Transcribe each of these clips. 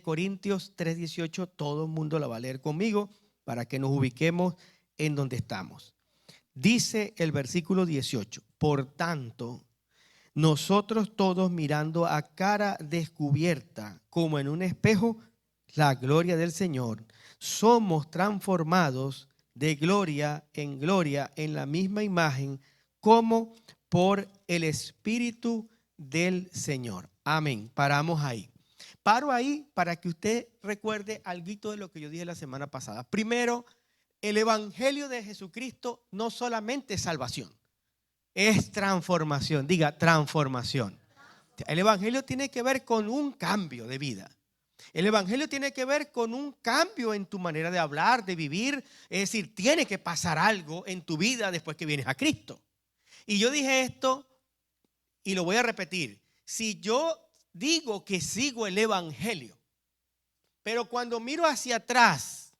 Corintios 3:18, todo el mundo la va a leer conmigo para que nos ubiquemos en donde estamos. Dice el versículo 18, por tanto, nosotros todos mirando a cara descubierta como en un espejo la gloria del Señor, somos transformados de gloria en la misma imagen como por el Espíritu del Señor. Amén. Paramos ahí. Paro ahí para que usted recuerde algo de lo que yo dije la semana pasada. Primero, el Evangelio de Jesucristo no solamente es salvación, es transformación. Diga, transformación. El Evangelio tiene que ver con un cambio de vida. El Evangelio tiene que ver con un cambio en tu manera de hablar, de vivir. Es decir, tiene que pasar algo en tu vida después que vienes a Cristo. Y yo dije esto y lo voy a repetir. Si yo digo que sigo el Evangelio, pero cuando miro hacia atrás,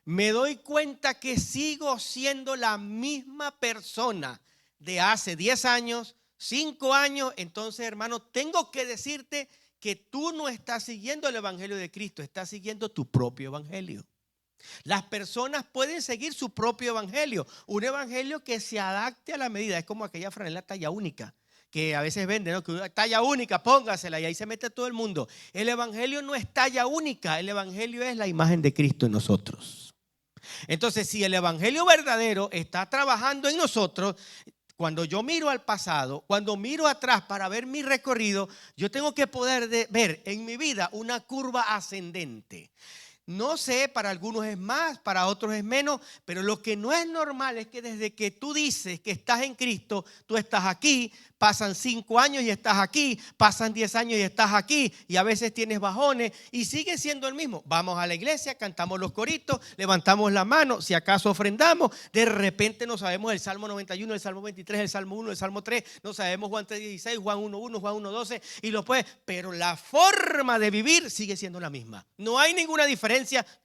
me doy cuenta que sigo siendo la misma persona de hace 10 años, 5 años, entonces, hermano, tengo que decirte que tú no estás siguiendo el Evangelio de Cristo, estás siguiendo tu propio Evangelio. Las personas pueden seguir su propio Evangelio, un Evangelio que se adapte a la medida. Es como aquella franela talla única que a veces venden, ¿no? Que talla única, póngasela y ahí se mete todo el mundo. El Evangelio no es talla única, el Evangelio es la imagen de Cristo en nosotros. Entonces, si el Evangelio verdadero está trabajando en nosotros, cuando yo miro al pasado, cuando miro atrás para ver mi recorrido, yo tengo que poder ver en mi vida una curva ascendente. No sé, para algunos es más, para otros es menos, pero lo que no es normal es que desde que tú dices que estás en Cristo, tú estás aquí, pasan 5 años y estás aquí, pasan 10 años y estás aquí, y a veces tienes bajones y sigue siendo el mismo. Vamos a la iglesia, cantamos los coritos, levantamos la mano, si acaso ofrendamos, de repente no sabemos el Salmo 91, el Salmo 23, el Salmo 1, el Salmo 3, no sabemos Juan 3:16, Juan 1:1, Juan 1:12 y lo puede, pero la forma de vivir sigue siendo la misma. No hay ninguna diferencia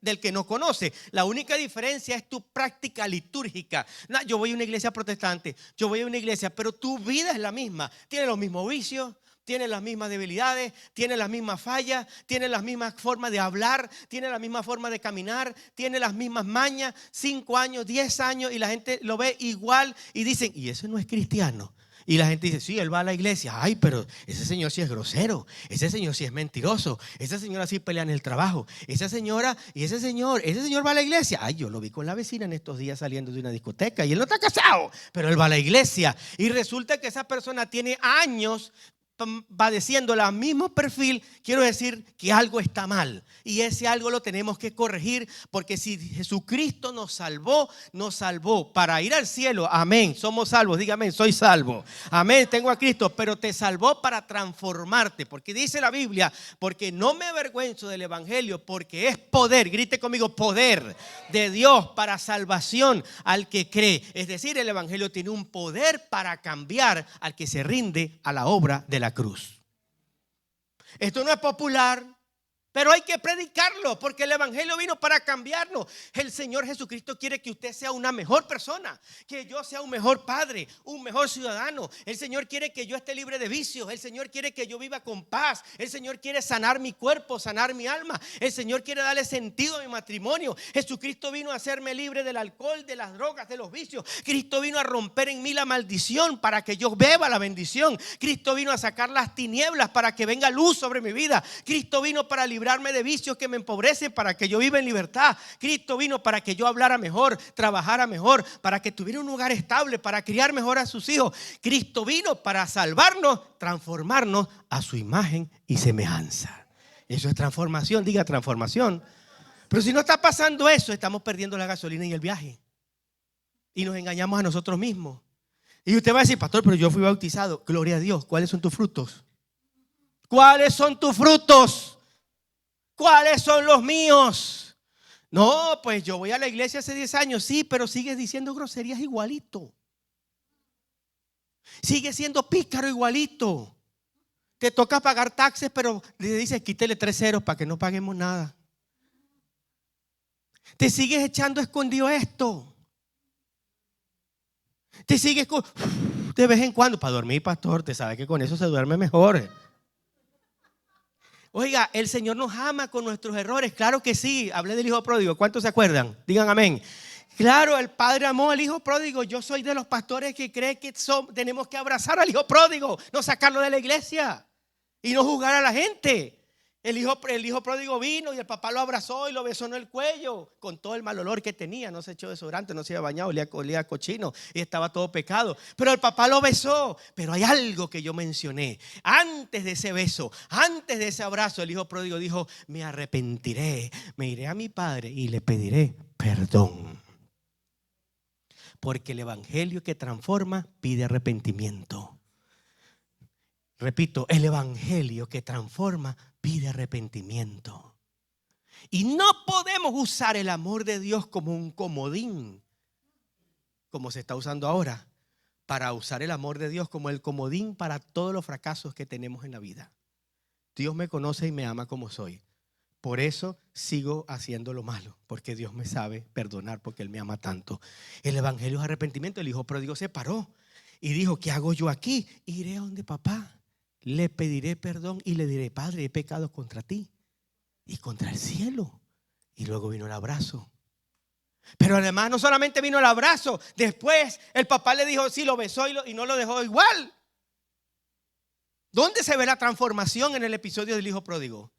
del que no conoce. La única diferencia es tu práctica litúrgica. No, yo voy a una iglesia protestante, yo voy a una iglesia, pero tu vida es la misma. Tiene los mismos vicios, tiene las mismas debilidades, tiene las mismas fallas, tiene las mismas formas de hablar, tiene la misma forma de caminar, tiene las mismas mañas. 5 años, 10 años y la gente lo ve igual y dicen, y ese no es cristiano. Y la gente dice, sí, él va a la iglesia. Ay, pero ese señor sí es grosero, ese señor sí es mentiroso, esa señora sí pelea en el trabajo, esa señora y ese señor va a la iglesia. Ay, yo lo vi con la vecina en estos días saliendo de una discoteca y él no está casado, pero él va a la iglesia. Y resulta que esa persona tiene años padeciendo el mismo perfil. Quiero decir que algo está mal y ese algo lo tenemos que corregir, porque si Jesucristo nos salvó para ir al cielo, amén, somos salvos, dígame, soy salvo, amén, tengo a Cristo, pero te salvó para transformarte, porque dice la Biblia, porque no me avergüenzo del Evangelio, porque es poder, grite conmigo, poder de Dios para salvación al que cree. Es decir, el Evangelio tiene un poder para cambiar al que se rinde a la obra de la cruz. Esto no es popular, pero hay que predicarlo, porque el Evangelio vino para cambiarnos. El Señor Jesucristo quiere que usted sea una mejor persona, que yo sea un mejor padre, un mejor ciudadano. El Señor quiere que yo esté libre de vicios. El Señor quiere que yo viva con paz. El Señor quiere sanar mi cuerpo, sanar mi alma. El Señor quiere darle sentido a mi matrimonio. Jesucristo vino a hacerme libre del alcohol, de las drogas, de los vicios. Cristo vino a romper en mí la maldición para que yo beba la bendición. Cristo vino a sacar las tinieblas para que venga luz sobre mi vida. Cristo vino para librarme de vicios que me empobrecen para que yo viva en libertad. Cristo vino para que yo hablara mejor, trabajara mejor, para que tuviera un lugar estable, para criar mejor a sus hijos. Cristo vino para salvarnos, transformarnos a su imagen y semejanza. Eso es transformación, diga transformación. Pero si no está pasando eso, estamos perdiendo la gasolina y el viaje y nos engañamos a nosotros mismos. Y usted va a decir, pastor, pero yo fui bautizado. Gloria a Dios. ¿Cuáles son tus frutos? ¿Cuáles son tus frutos? ¿Cuáles son los míos? No, pues yo voy a la iglesia hace 10 años. Sí, pero sigues diciendo groserías igualito. Sigues siendo pícaro igualito. Te toca pagar taxes, pero le dices quítele 3 ceros para que no paguemos nada. Te sigues echando escondido esto. Te sigues de vez en cuando para dormir, pastor. Te sabe que con eso se duerme mejor. Oiga, el Señor nos ama con nuestros errores. Claro que sí. Hablé del hijo pródigo. ¿Cuántos se acuerdan? Digan amén. Claro, el padre amó al hijo pródigo. Yo soy de los pastores que creen que tenemos que abrazar al hijo pródigo, no sacarlo de la iglesia y no juzgar a la gente. El hijo pródigo vino y el papá lo abrazó y lo besó en el cuello con todo el mal olor que tenía. No se echó desodorante, no se había bañado, olía a cochino y estaba todo pecado. Pero el papá lo besó. Pero hay algo que yo mencioné. Antes de ese beso, antes de ese abrazo, el hijo pródigo dijo: me arrepentiré, me iré a mi padre y le pediré perdón. Porque el evangelio que transforma pide arrepentimiento. Repito, el evangelio que transforma pide arrepentimiento. Y no podemos usar el amor de Dios como un comodín, como se está usando ahora, para usar el amor de Dios como el comodín para todos los fracasos que tenemos en la vida. Dios me conoce y me ama como soy. Por eso sigo haciendo lo malo, porque Dios me sabe perdonar, porque Él me ama tanto. El evangelio es arrepentimiento. El hijo pródigo se paró y dijo: ¿qué hago yo aquí? Iré a donde papá, le pediré perdón y le diré: Padre, he pecado contra ti y contra el cielo. Y luego vino el abrazo. Pero además no solamente vino el abrazo, después el papá le dijo: sí, lo besó y no lo dejó igual. ¿Dónde se ve la transformación en el episodio del hijo pródigo?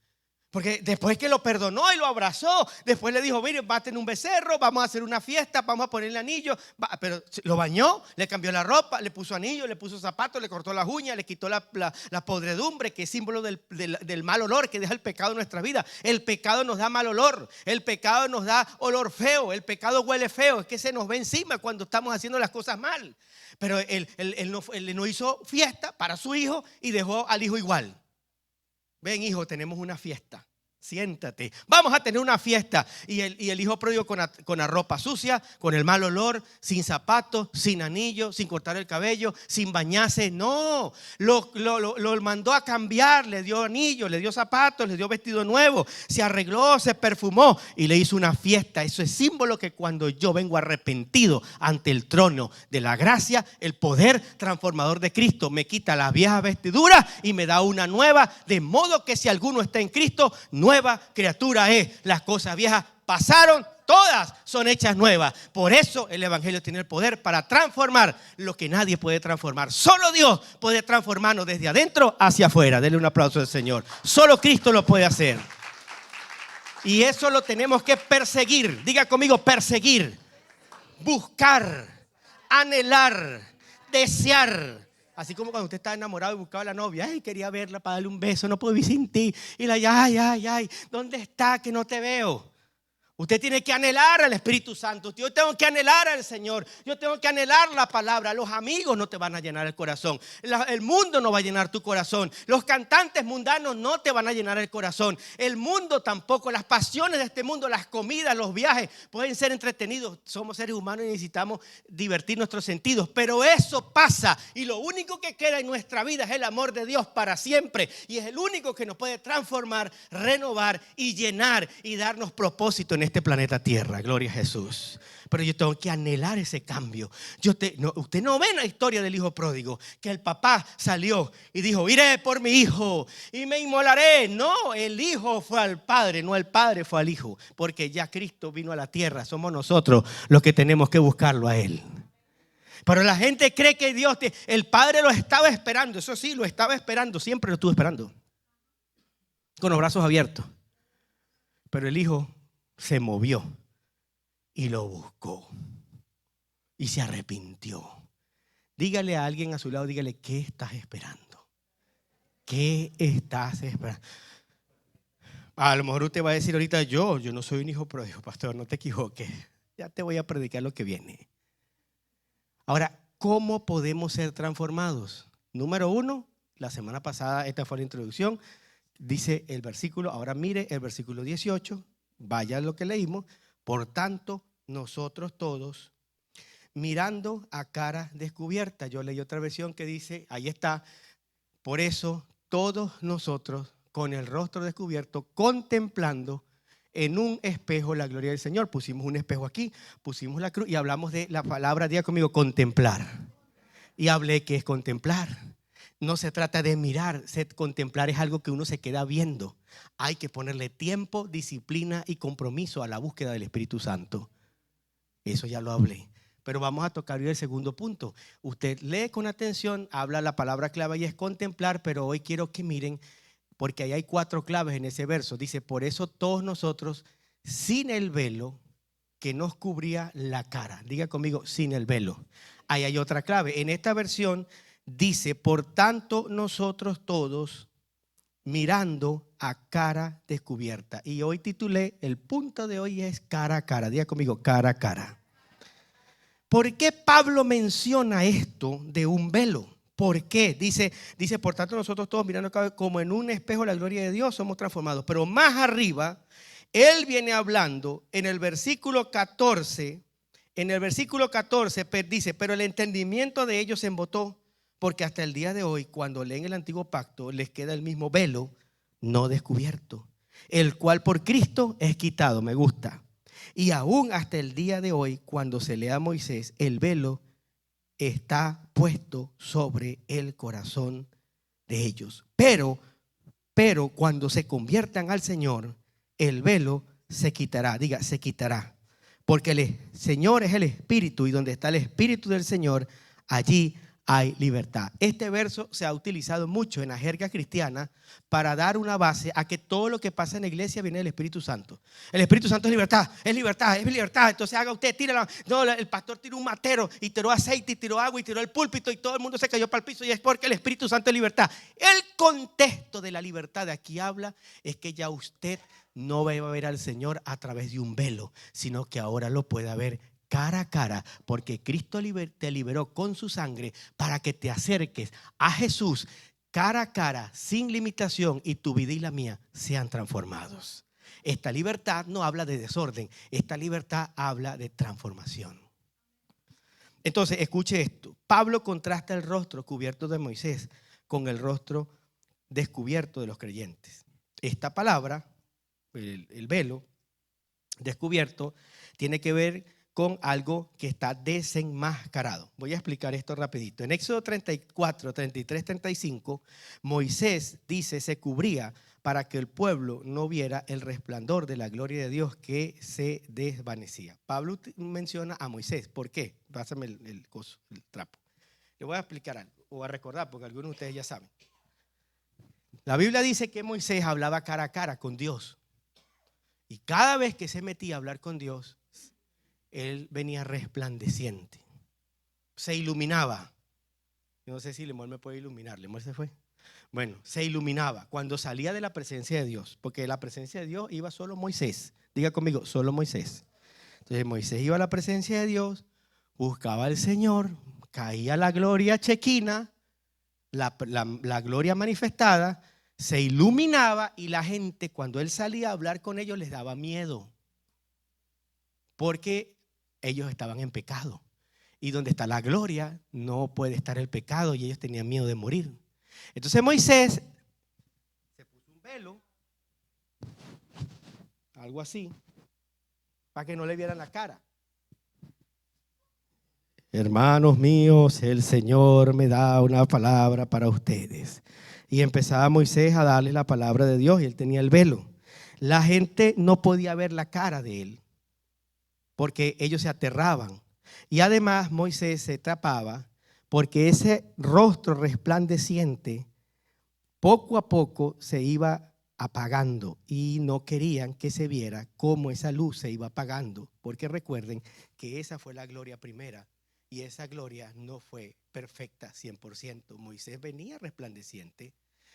Porque después que lo perdonó y lo abrazó, después le dijo: mire, va a tener un becerro, vamos a hacer una fiesta, vamos a ponerle anillo. Pero lo bañó, le cambió la ropa, le puso anillo, le puso zapatos, le cortó las uñas, le quitó la podredumbre, que es símbolo del mal olor que deja el pecado en nuestra vida. El pecado nos da mal olor, el pecado nos da olor feo, el pecado huele feo, es que se nos ve encima cuando estamos haciendo las cosas mal. Pero él no hizo fiesta para su hijo y dejó al hijo igual. Ven, hijo, tenemos una fiesta. Siéntate, vamos a tener una fiesta. Y el hijo pródigo con la ropa sucia, con el mal olor, sin zapatos, sin anillo, sin cortar el cabello, sin bañarse. No, lo mandó a cambiar. Le dio anillo, le dio zapatos, le dio vestido nuevo, se arregló, se perfumó y le hizo una fiesta. Eso es símbolo que cuando yo vengo arrepentido ante el trono de la gracia, el poder transformador de Cristo me quita las viejas vestiduras y me da una nueva. De modo que si alguno está en Cristo, nueva criatura es. Las cosas viejas pasaron, todas son hechas nuevas. Por eso el evangelio tiene el poder para transformar lo que nadie puede transformar. Solo Dios puede transformarnos desde adentro hacia afuera. Denle un aplauso al Señor. Solo Cristo lo puede hacer. Y eso lo tenemos que perseguir. Diga conmigo: perseguir, buscar, anhelar, desear. Así como cuando usted está enamorado y buscaba a la novia: ay, quería verla para darle un beso, no puedo vivir sin ti. Y la ay, ¿dónde está que no te veo? Usted tiene que anhelar al Espíritu Santo. Yo tengo que anhelar al Señor. Yo tengo que anhelar la palabra. Los amigos no te van a llenar el corazón. El mundo no va a llenar tu corazón. Los cantantes mundanos no te van a llenar el corazón. El mundo tampoco. Las pasiones de este mundo, las comidas, los viajes pueden ser entretenidos. Somos seres humanos y necesitamos divertir nuestros sentidos. Pero eso pasa y lo único que queda en nuestra vida es el amor de Dios para siempre. Y es el único que nos puede transformar, renovar y llenar y darnos propósito en este planeta Tierra. Gloria a Jesús. Pero yo tengo que anhelar ese cambio. Usted no ve la historia del hijo pródigo, que el papá salió y dijo: iré por mi hijo y me inmolaré. No, el hijo fue al padre, no el padre fue al hijo, porque ya Cristo vino a la tierra. Somos nosotros los que tenemos que buscarlo a él. Pero la gente cree que Dios, el padre lo estaba esperando. Eso sí, lo estaba esperando, siempre lo estuvo esperando, con los brazos abiertos. Pero el hijo se movió y lo buscó y se arrepintió. Dígale a alguien a su lado, dígale: ¿qué estás esperando? ¿Qué estás esperando? A lo mejor usted va a decir ahorita: yo no soy un hijo pródigo. Pastor, no te equivoques, ya te voy a predicar lo que viene. Ahora, ¿cómo podemos ser transformados? Número 1, la semana pasada esta fue la introducción. Dice el versículo, ahora mire el versículo 18. Vaya a lo que leímos. Por tanto, nosotros todos, mirando a cara descubierta. Yo leí otra versión que dice, ahí está: por eso todos nosotros, con el rostro descubierto, contemplando en un espejo la gloria del Señor. Pusimos un espejo aquí, pusimos la cruz y hablamos de la palabra, diga conmigo, contemplar. Y hablé que es contemplar. No se trata de mirar, contemplar es algo que uno se queda viendo. Hay que ponerle tiempo, disciplina y compromiso a la búsqueda del Espíritu Santo. Eso ya lo hablé. Pero vamos a tocar hoy el segundo punto. Usted lee con atención, habla la palabra clave y es contemplar, pero hoy quiero que miren, porque ahí hay 4 claves en ese verso. Dice, por eso todos nosotros, sin el velo que nos cubría la cara. Diga conmigo, sin el velo. Ahí hay otra clave. En esta versión dice, por tanto nosotros todos mirando a cara descubierta. Y hoy titulé, el punto de hoy es cara a cara. Diga conmigo, cara a cara. ¿Por qué Pablo menciona esto de un velo? ¿Por qué? Dice, por tanto nosotros todos mirando como en un espejo la gloria de Dios somos transformados. Pero más arriba, él viene hablando en el versículo 14. En el versículo 14 dice, pero el entendimiento de ellos se embotó, porque hasta el día de hoy, cuando leen el antiguo pacto, les queda el mismo velo no descubierto, el cual por Cristo es quitado. Me gusta. Y aún hasta el día de hoy, cuando se lee a Moisés, el velo está puesto sobre el corazón de ellos. Pero cuando se conviertan al Señor, el velo se quitará. Diga, se quitará. Porque el Señor es el Espíritu, y donde está el Espíritu del Señor, allí hay libertad. Este verso se ha utilizado mucho en la jerga cristiana para dar una base a que todo lo que pasa en la iglesia viene del Espíritu Santo. El Espíritu Santo es libertad, es libertad, es libertad. Entonces haga usted, tírala. No, el pastor tiró un matero y tiró aceite y tiró agua y tiró el púlpito y todo el mundo se cayó para el piso, y es porque el Espíritu Santo es libertad. El contexto de la libertad de aquí habla es que ya usted no va a ver al Señor a través de un velo, sino que ahora lo puede ver cara a cara, porque Cristo te liberó con su sangre para que te acerques a Jesús cara a cara, sin limitación, y tu vida y la mía sean transformados. Esta libertad no habla de desorden, esta libertad habla de transformación. Entonces, escuche esto. Pablo contrasta el rostro cubierto de Moisés con el rostro descubierto de los creyentes. Esta palabra, el velo descubierto, tiene que ver con algo que está desenmascarado. Voy a explicar esto rapidito. En Éxodo 34, 33, 35, Moisés dice se cubría para que el pueblo no viera el resplandor de la gloria de Dios que se desvanecía. Pablo menciona a Moisés. ¿Por qué? Pásame el trapo. Le voy a explicar algo, o a recordar, porque algunos de ustedes ya saben. La Biblia dice que Moisés hablaba cara a cara con Dios. Y cada vez que se metía a hablar con Dios, él venía resplandeciente, se iluminaba. Yo no sé si Lemuel me puede iluminar. ¿Lemuel se fue? Bueno, se iluminaba cuando salía de la presencia de Dios, porque la presencia de Dios iba solo Moisés. Diga conmigo, solo Moisés. Entonces Moisés iba a la presencia de Dios, buscaba al Señor, caía la gloria chequina, la gloria manifestada, se iluminaba, y la gente, cuando él salía a hablar con ellos, les daba miedo, porque ellos estaban en pecado, y donde está la gloria no puede estar el pecado, y ellos tenían miedo de morir. Entonces Moisés se puso un velo, algo así, para que no le vieran la cara. Hermanos míos, el Señor me da una palabra para ustedes. Y empezaba Moisés a darle la palabra de Dios, y él tenía el velo. La gente no podía ver la cara de él, porque ellos se aterraban. Y además Moisés se tapaba, porque ese rostro resplandeciente poco a poco se iba apagando, y no querían que se viera cómo esa luz se iba apagando, porque recuerden que esa fue la gloria primera, y esa gloria no fue perfecta 100%. Moisés venía resplandeciente,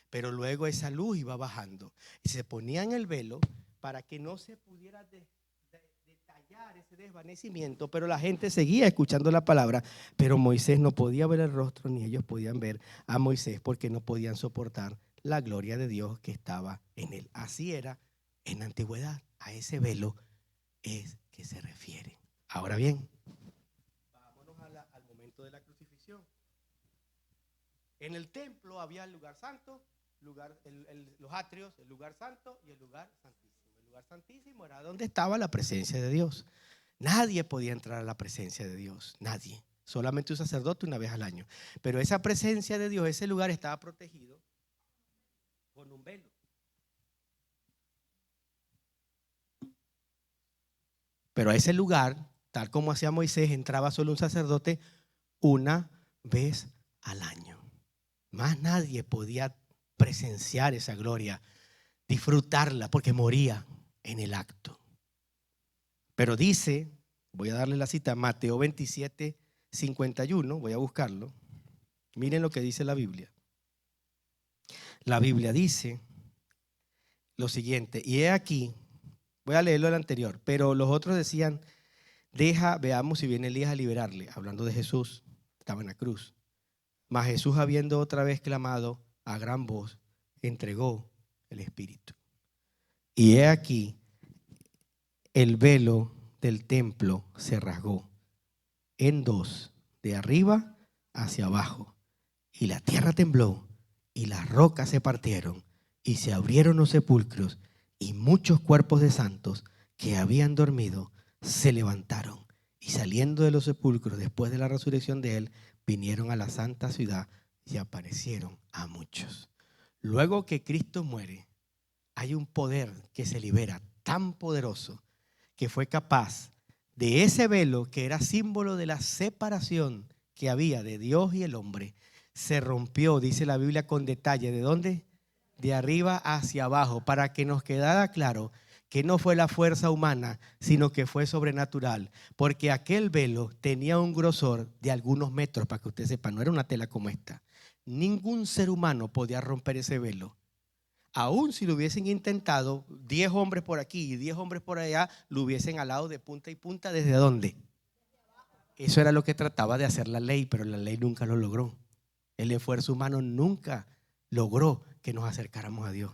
pero luego esa luz iba bajando y se ponían el velo para que no se pudiera detallar ese desvanecimiento, pero la gente seguía escuchando la palabra. Pero Moisés no podía ver el rostro, ni ellos podían ver a Moisés, porque no podían soportar la gloria de Dios que estaba en él. Así era en la antigüedad. A ese velo es que se refiere. Ahora bien, vámonos al momento de la crucifixión. En el templo había el lugar santo, los atrios, el lugar santo y el lugar santísimo. El lugar santísimo era donde estaba la presencia de Dios. Nadie podía entrar a la presencia de Dios, nadie. Solamente un sacerdote una vez al año. Pero esa presencia de Dios, ese lugar estaba protegido con un velo. Pero a ese lugar, tal como hacía Moisés, entraba solo un sacerdote una vez al año. Más nadie podía presenciar esa gloria, disfrutarla, porque moría en el acto. Pero dice, voy a darle la cita, Mateo 27, 51, voy a buscarlo. Miren lo que dice la Biblia. La Biblia dice lo siguiente, y he aquí, voy a leerlo el anterior, pero los otros decían, veamos si viene Elías a liberarle, hablando de Jesús, estaba en la cruz. Mas Jesús, habiendo otra vez clamado a gran voz, entregó el Espíritu. Y he aquí, el velo del templo se rasgó en dos, de arriba hacia abajo, y la tierra tembló, y las rocas se partieron, y se abrieron los sepulcros, y muchos cuerpos de santos que habían dormido se levantaron, y saliendo de los sepulcros después de la resurrección de él, vinieron a la santa ciudad y aparecieron a muchos. Luego que Cristo muere, hay un poder que se libera tan poderoso que fue capaz de ese velo que era símbolo de la separación que había de Dios y el hombre. Se rompió, dice la Biblia con detalle, ¿de dónde? De arriba hacia abajo, para que nos quedara claro que no fue la fuerza humana, sino que fue sobrenatural, porque aquel velo tenía un grosor de algunos metros, para que usted sepa, no era una tela como esta. Ningún ser humano podía romper ese velo. Aún si lo hubiesen intentado, 10 hombres por aquí y 10 hombres por allá, lo hubiesen alado de punta y punta. ¿Desde dónde? Eso era lo que trataba de hacer la ley, pero la ley nunca lo logró. El esfuerzo humano nunca logró que nos acercáramos a Dios.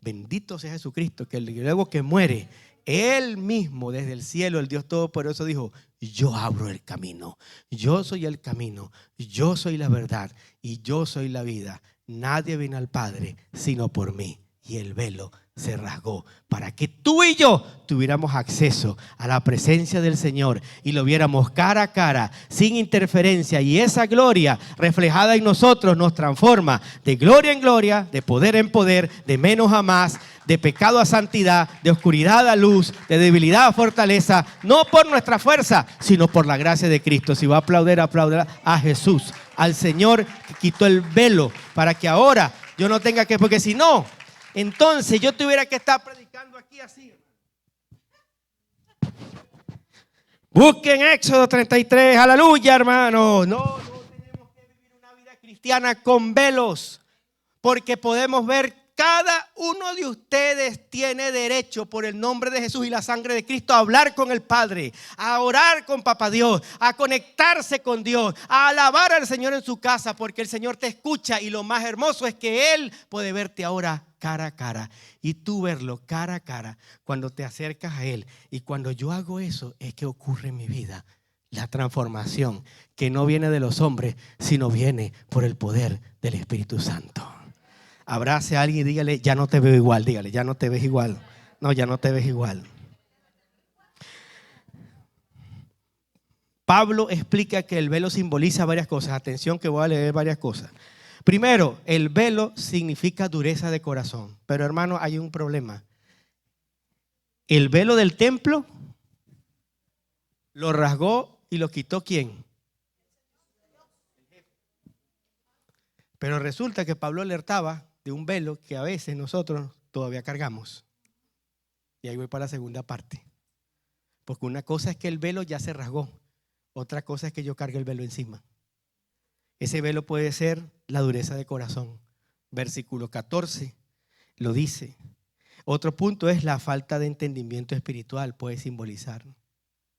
Bendito sea Jesucristo, que luego que muere, Él mismo desde el cielo, el Dios Todopoderoso, dijo: yo abro el camino, yo soy el camino, yo soy la verdad y yo soy la vida. Nadie viene al Padre sino por mí. Y el velo se rasgó para que tú y yo tuviéramos acceso a la presencia del Señor y lo viéramos cara a cara, sin interferencia. Y esa gloria reflejada en nosotros nos transforma de gloria en gloria, de poder en poder, de menos a más, de pecado a santidad, de oscuridad a luz, de debilidad a fortaleza, no por nuestra fuerza, sino por la gracia de Cristo. Si va a aplaudir, aplaudirá a Jesús, al Señor que quitó el velo para que ahora yo no tenga que, porque si no, entonces yo tuviera que estar predicando aquí así. Busquen Éxodo 33, aleluya, hermano. No tenemos que vivir una vida cristiana con velos, porque podemos ver, cada uno de ustedes tiene derecho por el nombre de Jesús y la sangre de Cristo a hablar con el Padre, a orar con Papá Dios, a conectarse con Dios, a alabar al Señor en su casa, porque el Señor te escucha y lo más hermoso es que Él puede verte ahora cara a cara y tú verlo cara a cara cuando te acercas a Él. Y cuando yo hago eso es que ocurre en mi vida la transformación que no viene de los hombres, sino viene por el poder del Espíritu Santo. Abrace a alguien y dígale: ya no te veo igual. Dígale: ya no te ves igual. No, ya no te ves igual. Pablo explica que el velo simboliza varias cosas. Atención, que voy a leer varias cosas. Primero, el velo significa dureza de corazón. Pero hermano, hay un problema. El velo del templo lo rasgó y lo quitó ¿quién? Pero resulta que Pablo alertaba de un velo que a veces nosotros todavía cargamos. Y ahí voy para la segunda parte. Porque una cosa es que el velo ya se rasgó. Otra cosa es que yo cargue el velo encima. Ese velo puede ser la dureza de corazón. Versículo 14 lo dice. Otro punto es la falta de entendimiento espiritual, puede simbolizar.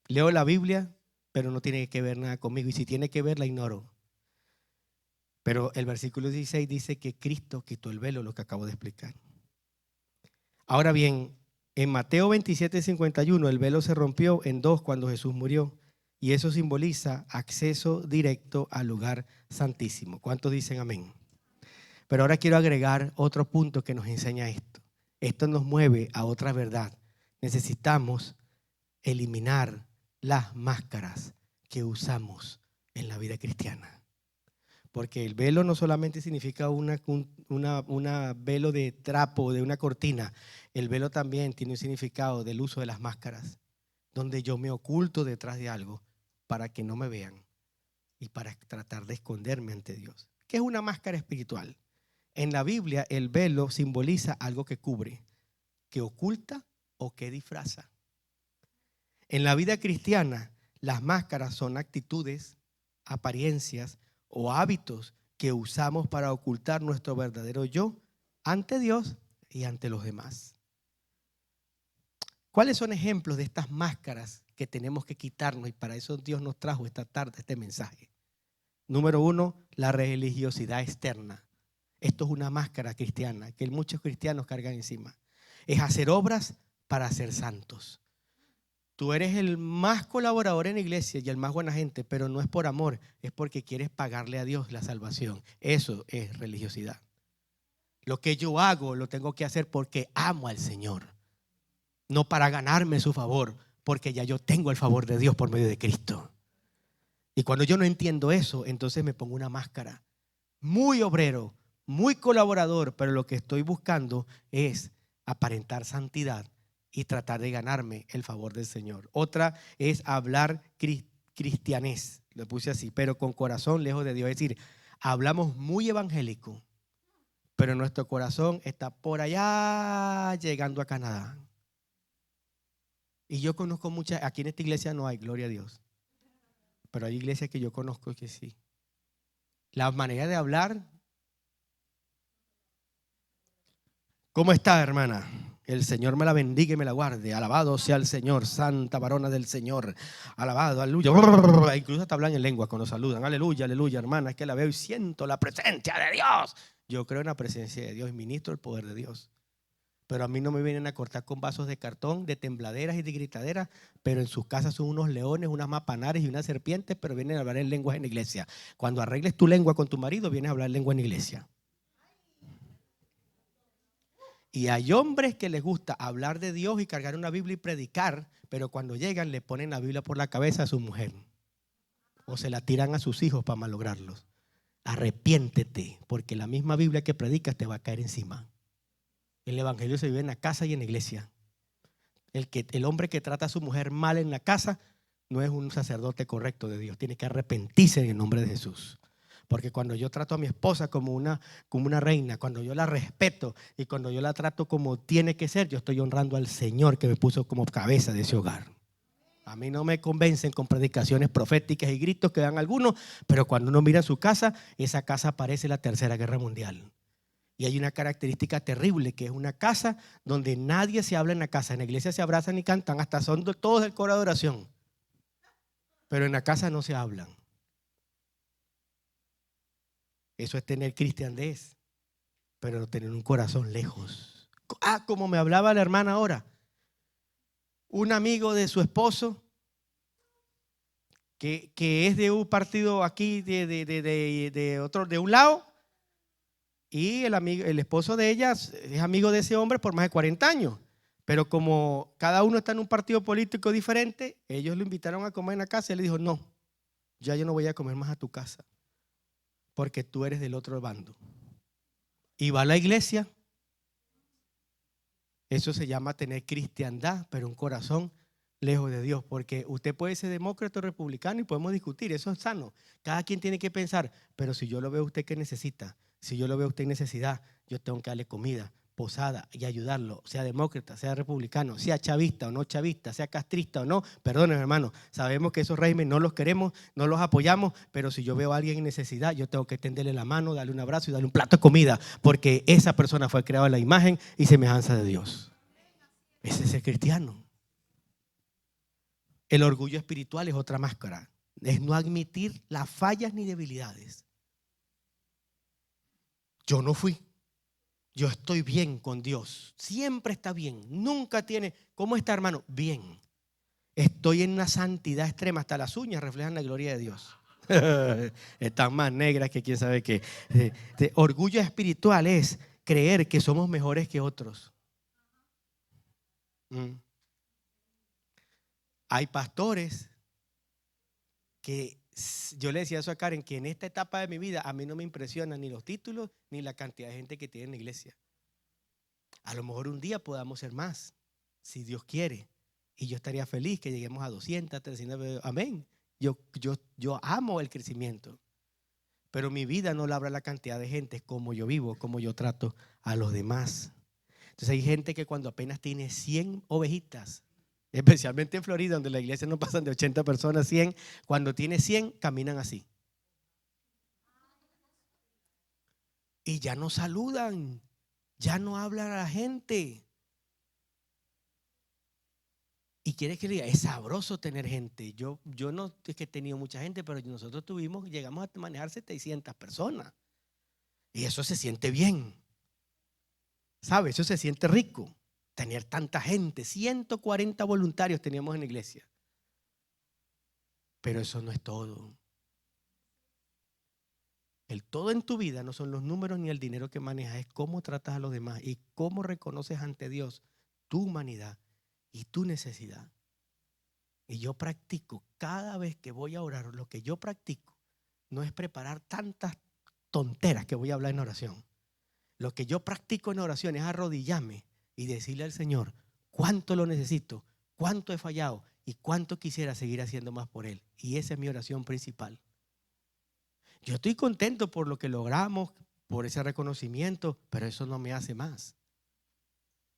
Leo la Biblia, pero no tiene que ver nada conmigo. Y si tiene que ver, la ignoro. Pero el versículo 16 dice que Cristo quitó el velo, lo que acabo de explicar. Ahora bien, en Mateo 27, 51, el velo se rompió en dos cuando Jesús murió. Y eso simboliza acceso directo al lugar santísimo. ¿Cuántos dicen amén? Pero ahora quiero agregar otro punto que nos enseña esto. Esto nos mueve a otra verdad. Necesitamos eliminar las máscaras que usamos en la vida cristiana. Porque el velo no solamente significa una velo de trapo, de una cortina. El velo también tiene un significado del uso de las máscaras, donde yo me oculto detrás de algo para que no me vean y para tratar de esconderme ante Dios. ¿Qué es una máscara espiritual? En la Biblia el velo simboliza algo que cubre, que oculta o que disfraza. En la vida cristiana las máscaras son actitudes, apariencias o hábitos que usamos para ocultar nuestro verdadero yo ante Dios y ante los demás. ¿Cuáles son ejemplos de estas máscaras que tenemos que quitarnos? Y para eso Dios nos trajo esta tarde este mensaje. Número 1, la religiosidad externa. Esto es una máscara cristiana que muchos cristianos cargan encima. Es hacer obras para ser santos. Tú eres el más colaborador en la iglesia y el más buena gente, pero no es por amor, es porque quieres pagarle a Dios la salvación. Eso es religiosidad. Lo que yo hago lo tengo que hacer porque amo al Señor, no para ganarme su favor, porque ya yo tengo el favor de Dios por medio de Cristo. Y cuando yo no entiendo eso, entonces me pongo una máscara. Muy obrero, muy colaborador, pero lo que estoy buscando es aparentar santidad y tratar de ganarme el favor del Señor. Otra es hablar cristianés, lo puse así, pero con corazón lejos de Dios. Es decir, hablamos muy evangélico, pero nuestro corazón está por allá llegando a Canadá. Y yo conozco muchas, aquí en esta iglesia no hay, gloria a Dios, pero hay iglesias que yo conozco que sí. La manera de hablar. ¿Cómo está, hermana? El Señor me la bendiga y me la guarde. Alabado sea el Señor, santa varona del Señor. Alabado, aleluya. Incluso hasta hablan en lengua cuando saludan. Aleluya, aleluya, hermana. Es que la veo y siento la presencia de Dios. Yo creo en la presencia de Dios y ministro el poder de Dios. Pero a mí no me vienen a cortar con vasos de cartón, de tembladeras y de gritaderas. Pero en sus casas son unos leones, unas mapanares y unas serpientes, pero vienen a hablar en lenguas en la iglesia. Cuando arregles tu lengua con tu marido, vienes a hablar lengua en la iglesia. Y hay hombres que les gusta hablar de Dios y cargar una Biblia y predicar, pero cuando llegan le ponen la Biblia por la cabeza a su mujer o se la tiran a sus hijos para malograrlos. Arrepiéntete, porque la misma Biblia que predicas te va a caer encima. El evangelio se vive en la casa y en la iglesia. El hombre que trata a su mujer mal en la casa no es un sacerdote correcto de Dios. Tiene que arrepentirse en el nombre de Jesús. Porque cuando yo trato a mi esposa como una reina, cuando yo la respeto y cuando yo la trato como tiene que ser, yo estoy honrando al Señor que me puso como cabeza de ese hogar. A mí no me convencen con predicaciones proféticas y gritos que dan algunos, pero cuando uno mira su casa, esa casa parece la Tercera Guerra Mundial. Y hay una característica terrible, que es una casa donde nadie se habla en la casa. En la iglesia se abrazan y cantan, hasta son todos del coro de adoración. Pero en la casa no se hablan. Eso es tener cristiandez, pero no tener un corazón lejos. Como me hablaba la hermana ahora. Un amigo de su esposo, que es de un partido aquí, de otro, de un lado, y el esposo de ella es amigo de ese hombre por más de 40 años. Pero como cada uno está en un partido político diferente, ellos lo invitaron a comer en la casa y él dijo, no, ya yo no voy a comer más a tu casa, porque tú eres del otro bando. Y va a la iglesia. Eso se llama tener cristiandad, pero un corazón lejos de Dios. Porque usted puede ser demócrata o republicano y podemos discutir, eso es sano. Cada quien tiene que pensar, pero si yo lo veo a usted que necesita, si yo lo veo a usted en necesidad, yo tengo que darle comida, posada y ayudarlo, sea demócrata, sea republicano, sea chavista o no chavista, sea castrista o no. Perdónenme, hermano, sabemos que esos regímenes no los queremos, no los apoyamos, pero si yo veo a alguien en necesidad, yo tengo que tenderle la mano, darle un abrazo y darle un plato de comida, porque esa persona fue creada a la imagen y semejanza de Dios. Ese es el cristiano. El orgullo espiritual es otra máscara. Es no admitir las fallas ni debilidades. Yo no fui. Yo estoy bien con Dios. Siempre está bien. Nunca tiene. ¿Cómo está, hermano? Bien. Estoy en una santidad extrema. Hasta las uñas reflejan la gloria de Dios. Están más negras que quién sabe qué. Orgullo espiritual es creer que somos mejores que otros. Hay pastores que yo le decía eso a Karen, que en esta etapa de mi vida a mí no me impresionan ni los títulos ni la cantidad de gente que tiene en la iglesia. A lo mejor un día podamos ser más, si Dios quiere. Y yo estaría feliz que lleguemos a 200, 300. Amén. Yo amo el crecimiento. Pero mi vida no labra la cantidad de gente, como yo vivo, como yo trato a los demás. Entonces hay gente que cuando apenas tiene 100 ovejitas, especialmente en Florida, donde la iglesia no pasan de 80 personas, 100, cuando tiene 100 caminan así. Y ya no saludan, ya no hablan a la gente. Y quiere que le diga, es sabroso tener gente. Yo no es que he tenido mucha gente, pero nosotros llegamos a manejar 700 personas. Y eso se siente bien. ¿Sabe? Eso se siente rico. Tener tanta gente. 140 voluntarios teníamos en la iglesia. Pero eso no es todo. El todo en tu vida no son los números ni el dinero que manejas, es cómo tratas a los demás y cómo reconoces ante Dios tu humanidad y tu necesidad. Y yo practico, cada vez que voy a orar, lo que yo practico no es preparar tantas tonteras que voy a hablar en oración. Lo que yo practico en oración es arrodillarme y decirle al Señor cuánto lo necesito, cuánto he fallado y cuánto quisiera seguir haciendo más por Él. Y esa es mi oración principal. Yo estoy contento por lo que logramos, por ese reconocimiento, pero eso no me hace más.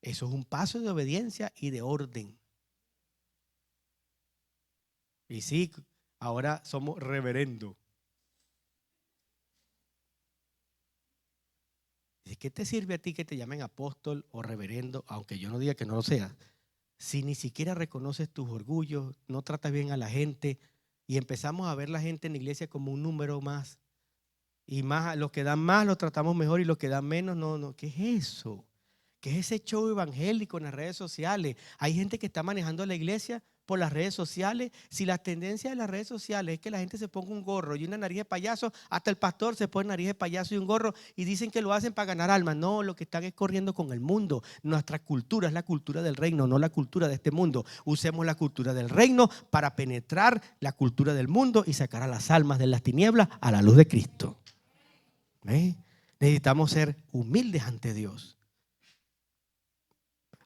Eso es un paso de obediencia y de orden. Y sí, ahora somos reverendo. ¿Qué te sirve a ti que te llamen apóstol o reverendo, aunque yo no diga que no lo seas, si ni siquiera reconoces tus orgullos, no tratas bien a la gente y empezamos a ver la gente en la iglesia como un número más? Y más, los que dan más los tratamos mejor y los que dan menos, no. ¿Qué es eso? ¿Qué es ese show evangélico en las redes sociales? Hay gente que está manejando la iglesia por las redes sociales. Si la tendencia de las redes sociales es que la gente se ponga un gorro y una nariz de payaso, hasta el pastor se pone nariz de payaso y un gorro y dicen que lo hacen para ganar almas. No, lo que están es corriendo con el mundo. Nuestra cultura es la cultura del reino, no la cultura de este mundo. Usemos la cultura del reino para penetrar la cultura del mundo y sacar a las almas de las tinieblas a la luz de Cristo. Necesitamos ser humildes ante Dios.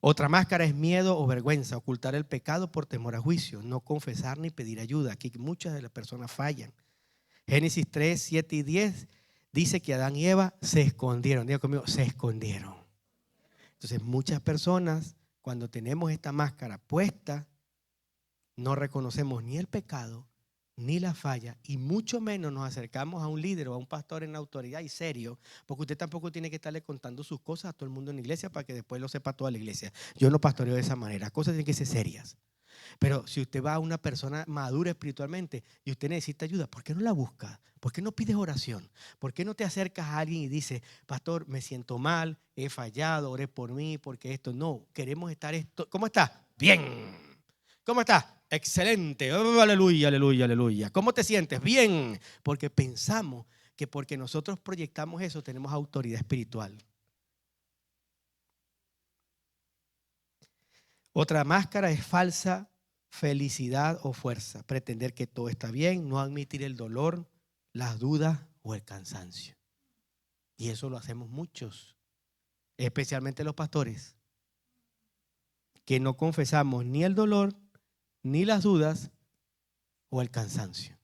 Otra máscara es miedo o vergüenza, ocultar el pecado por temor a juicio, no confesar ni pedir ayuda. Aquí muchas de las personas fallan. Génesis 3, 7 y 10 dice que Adán y Eva se escondieron. Diga conmigo, se escondieron. Entonces muchas personas, cuando tenemos esta máscara puesta, no reconocemos ni el pecado ni la falla, y mucho menos nos acercamos a un líder o a un pastor en autoridad y serio, porque usted tampoco tiene que estarle contando sus cosas a todo el mundo en la iglesia para que después lo sepa toda la iglesia. Yo no pastoreo de esa manera, las cosas tienen que ser serias. Pero si usted va a una persona madura espiritualmente y usted necesita ayuda, ¿por qué no la busca? ¿Por qué no pides oración? ¿Por qué no te acercas a alguien y dices, pastor, me siento mal, he fallado, oré por mí, porque esto? No, queremos estar esto. ¿Cómo está? Bien. ¿Cómo estás? Excelente. Oh, aleluya, aleluya, aleluya. ¿Cómo te sientes? Bien. Porque pensamos que porque nosotros proyectamos eso tenemos autoridad espiritual. Otra máscara es falsa felicidad o fuerza. Pretender que todo está bien, no admitir el dolor, las dudas o el cansancio. Y eso lo hacemos muchos, especialmente los pastores, que no confesamos ni el dolor, ni las dudas o el cansancio,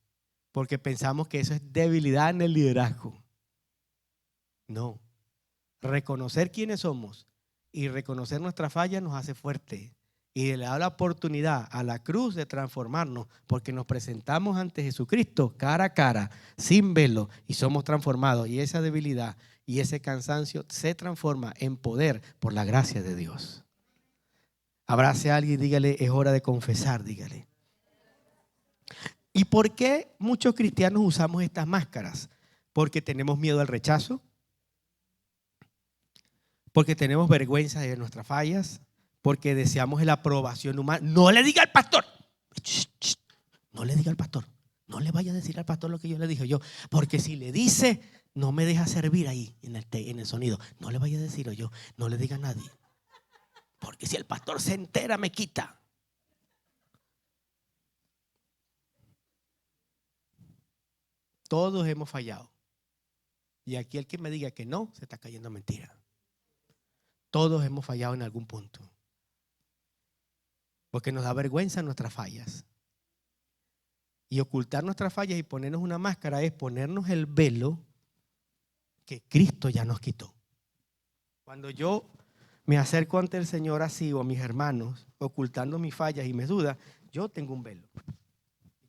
porque pensamos que eso es debilidad en el liderazgo. No, reconocer quiénes somos y reconocer nuestra falla nos hace fuerte y le da la oportunidad a la cruz de transformarnos, porque nos presentamos ante Jesucristo cara a cara, sin velo, y somos transformados, y esa debilidad y ese cansancio se transforma en poder por la gracia de Dios. Abrace a alguien y dígale, es hora de confesar, dígale. ¿Y por qué muchos cristianos usamos estas máscaras? Porque tenemos miedo al rechazo, porque tenemos vergüenza de nuestras fallas, porque deseamos la aprobación humana. No le diga al pastor, no le diga al pastor, no le vaya a decir al pastor lo que yo le dije yo, porque si le dice, no me deja servir ahí en el sonido. No le vaya a decir yo, no le diga a nadie, porque si el pastor se entera me quita. Todos hemos fallado. Y aquí el que me diga que no, se está cayendo mentira. Todos hemos fallado en algún punto. Porque nos da vergüenza nuestras fallas. Y ocultar nuestras fallas y ponernos una máscara es ponernos el velo que Cristo ya nos quitó. Cuando yo me acerco ante el Señor así o a mis hermanos, ocultando mis fallas y mis dudas, yo tengo un velo.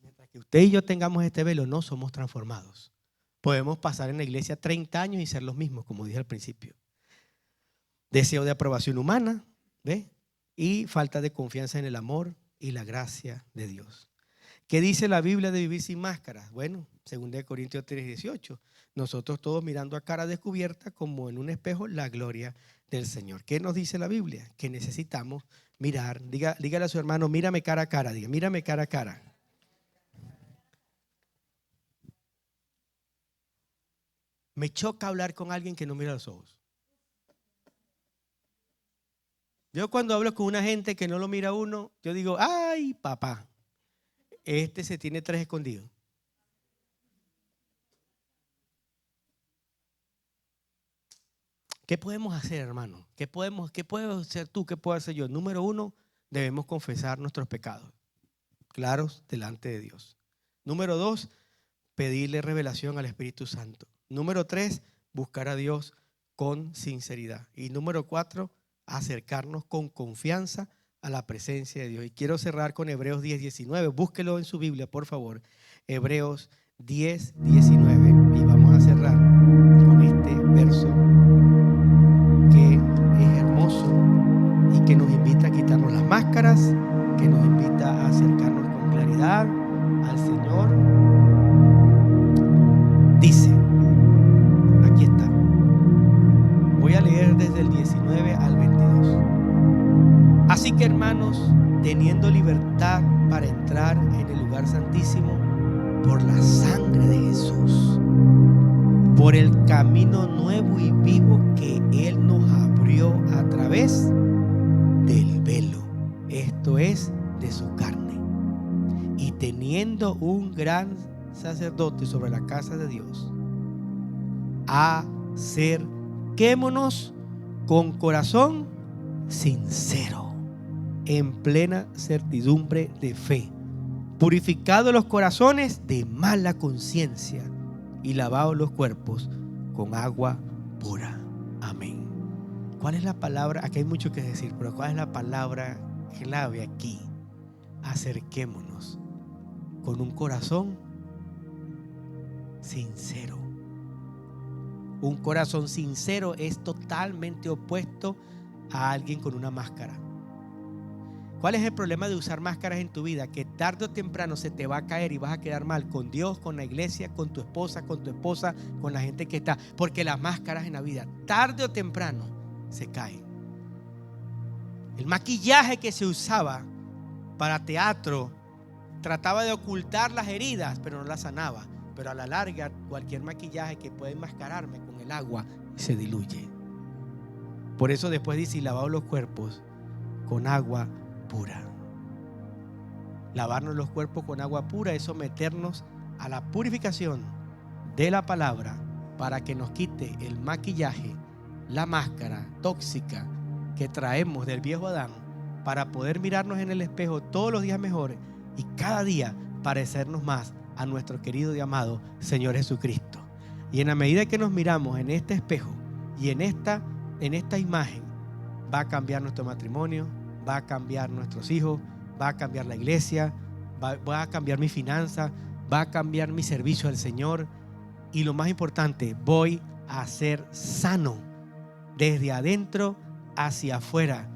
Mientras que usted y yo tengamos este velo, no somos transformados. Podemos pasar en la iglesia 30 años y ser los mismos, como dije al principio. Deseo de aprobación humana, ¿ve? Y falta de confianza en el amor y la gracia de Dios. ¿Qué dice la Biblia de vivir sin máscaras? Bueno, 2 Corintios 3:18. Nosotros todos mirando a cara descubierta como en un espejo la gloria del Señor. ¿Qué nos dice la Biblia? Que necesitamos mirar. Dígale a su hermano, mírame cara a cara. Diga, mírame cara a cara. Me choca hablar con alguien que no mira a los ojos. Yo cuando hablo con una gente que no lo mira a uno, yo digo, ay, papá, este se tiene 3 escondidos. ¿Qué podemos hacer, hermano? ¿Qué puedes hacer tú? ¿Qué puedo hacer yo? Número 1, debemos confesar nuestros pecados, claros delante de Dios. Número 2, pedirle revelación al Espíritu Santo. Número 3, buscar a Dios con sinceridad. Y número 4, acercarnos con confianza a la presencia de Dios. Y quiero cerrar con Hebreos 10:19. Búsquelo en su Biblia, por favor. Hebreos 10:19. Y vamos a cerrar con este verso que es hermoso y que nos invita a quitarnos las máscaras, que nos invita a acercarnos con claridad al Señor. Dice, aquí está. Voy a leer desde el 19 al 22. Así que, hermanos, teniendo libertad para entrar en el lugar santísimo por la sangre de Jesús, por el camino nuevo y vivo que Él nos abrió a través del velo, esto es, de su carne, y teniendo un gran sacerdote sobre la casa de Dios, acerquémonos con corazón sincero, en plena certidumbre de fe, purificados los corazones de mala conciencia y lavados los cuerpos con agua pura. Amén. ¿Cuál es la palabra? Aquí hay mucho que decir, pero ¿cuál es la palabra clave aquí? Acerquémonos con un corazón sincero. Un corazón sincero es totalmente opuesto a alguien con una máscara. ¿Cuál es el problema de usar máscaras en tu vida? Que tarde o temprano se te va a caer y vas a quedar mal con Dios, con la iglesia, con tu esposa, con la gente que está. Porque las máscaras en la vida, tarde o temprano, se caen. El maquillaje que se usaba para teatro trataba de ocultar las heridas, pero no las sanaba. Pero a la larga, cualquier maquillaje que pueda enmascararme con el agua se diluye. Por eso después dice, y lavados los cuerpos con agua pura. Lavarnos los cuerpos con agua pura es someternos a la purificación de la palabra para que nos quite el maquillaje, la máscara tóxica que traemos del viejo Adán, para poder mirarnos en el espejo todos los días mejor y cada día parecernos más a nuestro querido y amado Señor Jesucristo. Y en la medida que nos miramos en este espejo y en esta imagen, va a cambiar nuestro matrimonio, va a cambiar nuestros hijos, va a cambiar la iglesia, va a cambiar mi finanza, va a cambiar mi servicio al Señor. Y lo más importante, voy a ser sano desde adentro hacia afuera.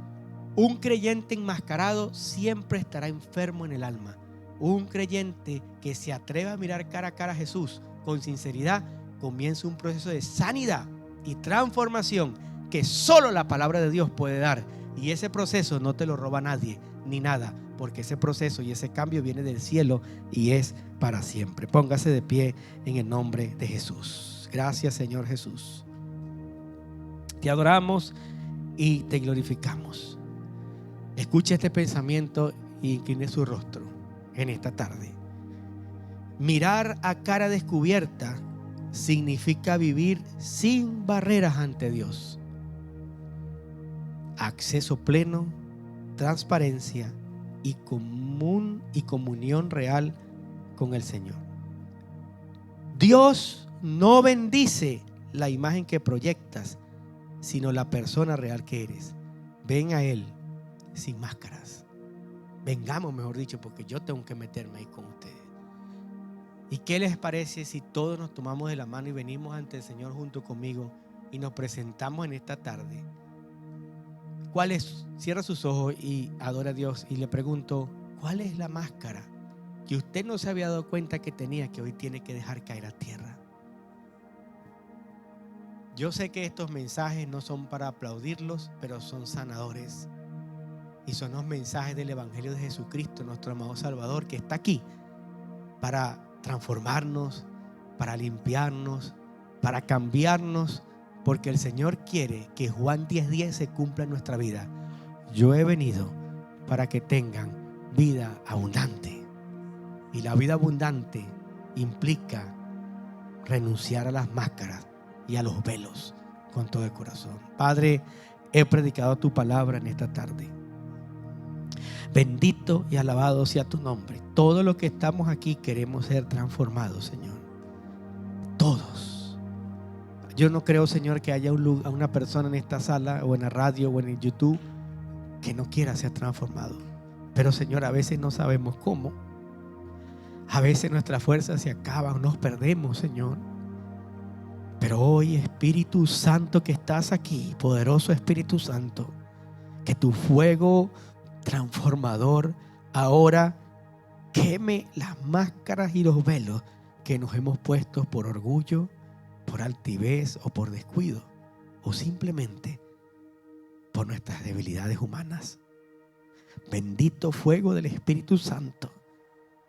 Un creyente enmascarado siempre estará enfermo en el alma. Un creyente que se atreve a mirar cara a cara a Jesús con sinceridad comienza un proceso de sanidad y transformación que solo la palabra de Dios puede dar. Y ese proceso no te lo roba nadie ni nada, porque ese proceso y ese cambio viene del cielo y es para siempre. Póngase de pie en el nombre de Jesús. Gracias, Señor Jesús. Te adoramos y te glorificamos. Escuche este pensamiento y incline su rostro en esta tarde. Mirar a cara descubierta significa vivir sin barreras ante Dios. Acceso pleno, transparencia y comunión real con el Señor. Dios no bendice la imagen que proyectas, sino la persona real que eres. Ven a Él sin máscaras. Vengamos, mejor dicho, porque yo tengo que meterme ahí con ustedes. ¿Y qué les parece si todos nos tomamos de la mano y venimos ante el Señor junto conmigo y nos presentamos en esta tarde? ¿Cuál es? Cierra sus ojos y adora a Dios y le pregunto, ¿cuál es la máscara que usted no se había dado cuenta que tenía, que hoy tiene que dejar caer a tierra? Yo sé que estos mensajes no son para aplaudirlos, pero son sanadores. Y son los mensajes del Evangelio de Jesucristo, nuestro amado Salvador, que está aquí para transformarnos, para limpiarnos, para cambiarnos, porque el Señor quiere que Juan 10:10 se cumpla en nuestra vida. Yo he venido para que tengan vida abundante. Y la vida abundante implica renunciar a las máscaras y a los velos con todo el corazón. Padre, he predicado tu palabra en esta tarde. Bendito y alabado sea tu nombre. Todos los que estamos aquí queremos ser transformados, Señor. Todos. Yo no creo, Señor, que haya una persona en esta sala o en la radio o en el YouTube que no quiera ser transformado. Pero, Señor, a veces no sabemos cómo. A veces nuestras fuerzas se acaban, nos perdemos, Señor. Pero hoy, Espíritu Santo que estás aquí, poderoso Espíritu Santo, que tu fuego transformador ahora queme las máscaras y los velos que nos hemos puesto por orgullo, por altivez o por descuido, o simplemente por nuestras debilidades humanas. Bendito fuego del Espíritu Santo,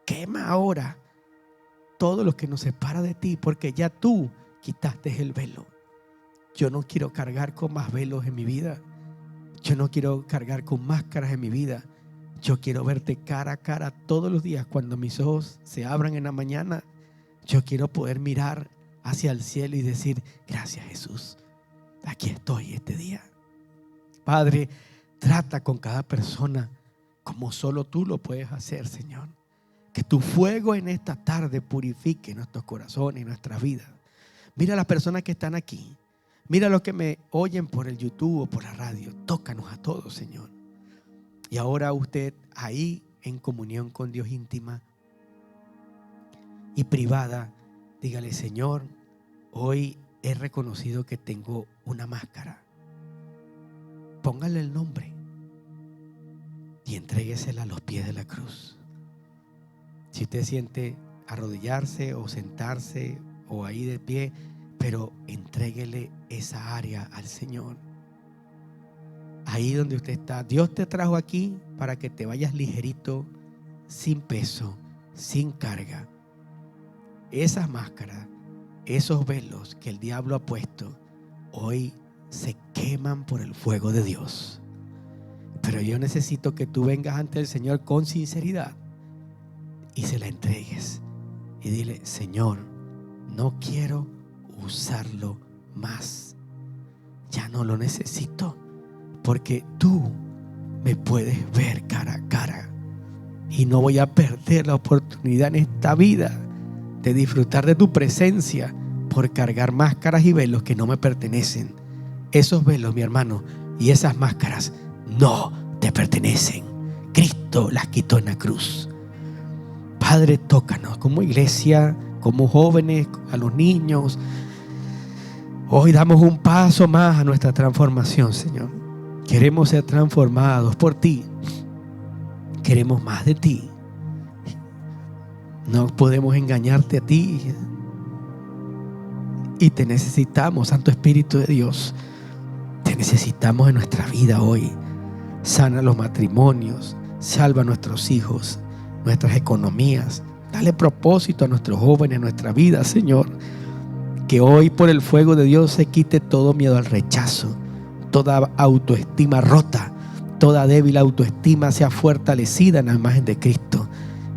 quema ahora todo lo que nos separa de ti, porque ya tú quitaste el velo. Yo no quiero cargar con más velos en mi vida. Yo no quiero cargar con máscaras en mi vida. Yo quiero verte cara a cara todos los días. Cuando mis ojos se abran en la mañana, yo quiero poder mirar hacia el cielo y decir, gracias Jesús, aquí estoy este día. Padre, trata con cada persona como solo tú lo puedes hacer, Señor. Que tu fuego en esta tarde purifique nuestros corazones y nuestras vidas. Mira a las personas que están aquí. Mira a los que me oyen por el YouTube o por la radio. Tócanos a todos, Señor. Y ahora usted ahí en comunión con Dios íntima y privada, dígale, Señor, hoy he reconocido que tengo una máscara. Póngale el nombre y entréguesela a los pies de la cruz. Si usted siente arrodillarse o sentarse o ahí de pie, pero entréguele esa área al Señor. Ahí donde usted está, Dios te trajo aquí para que te vayas ligerito, sin peso, sin carga. Esas máscaras, esos velos que el diablo ha puesto, hoy se queman por el fuego de Dios. Pero yo necesito que tú vengas ante el Señor con sinceridad y se la entregues. Y dile, Señor, no quiero usarlo más. Ya no lo necesito, porque tú me puedes ver cara a cara y no voy a perder la oportunidad en esta vida de disfrutar de tu presencia por cargar máscaras y velos que no me pertenecen. Esos velos, mi hermano, y esas máscaras no te pertenecen. Cristo las quitó en la cruz. Padre, tócanos como iglesia, como jóvenes, a los niños. Hoy damos un paso más a nuestra transformación, Señor. Queremos ser transformados por ti. Queremos más de ti. No podemos engañarte a ti. Y te necesitamos, Santo Espíritu de Dios. Te necesitamos en nuestra vida hoy. Sana los matrimonios. Salva a nuestros hijos, nuestras economías. Dale propósito a nuestros jóvenes, a nuestra vida, Señor. Que hoy por el fuego de Dios se quite todo miedo al rechazo, toda autoestima rota, toda débil autoestima sea fortalecida en la imagen de Cristo.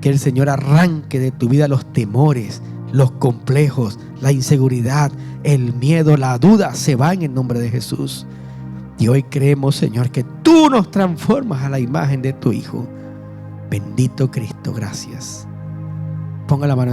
Que el Señor arranque de tu vida los temores, los complejos, la inseguridad, el miedo, la duda. Se va en el nombre de Jesús. Y hoy creemos, Señor, que tú nos transformas a la imagen de tu Hijo. Bendito Cristo, gracias. Ponga la mano.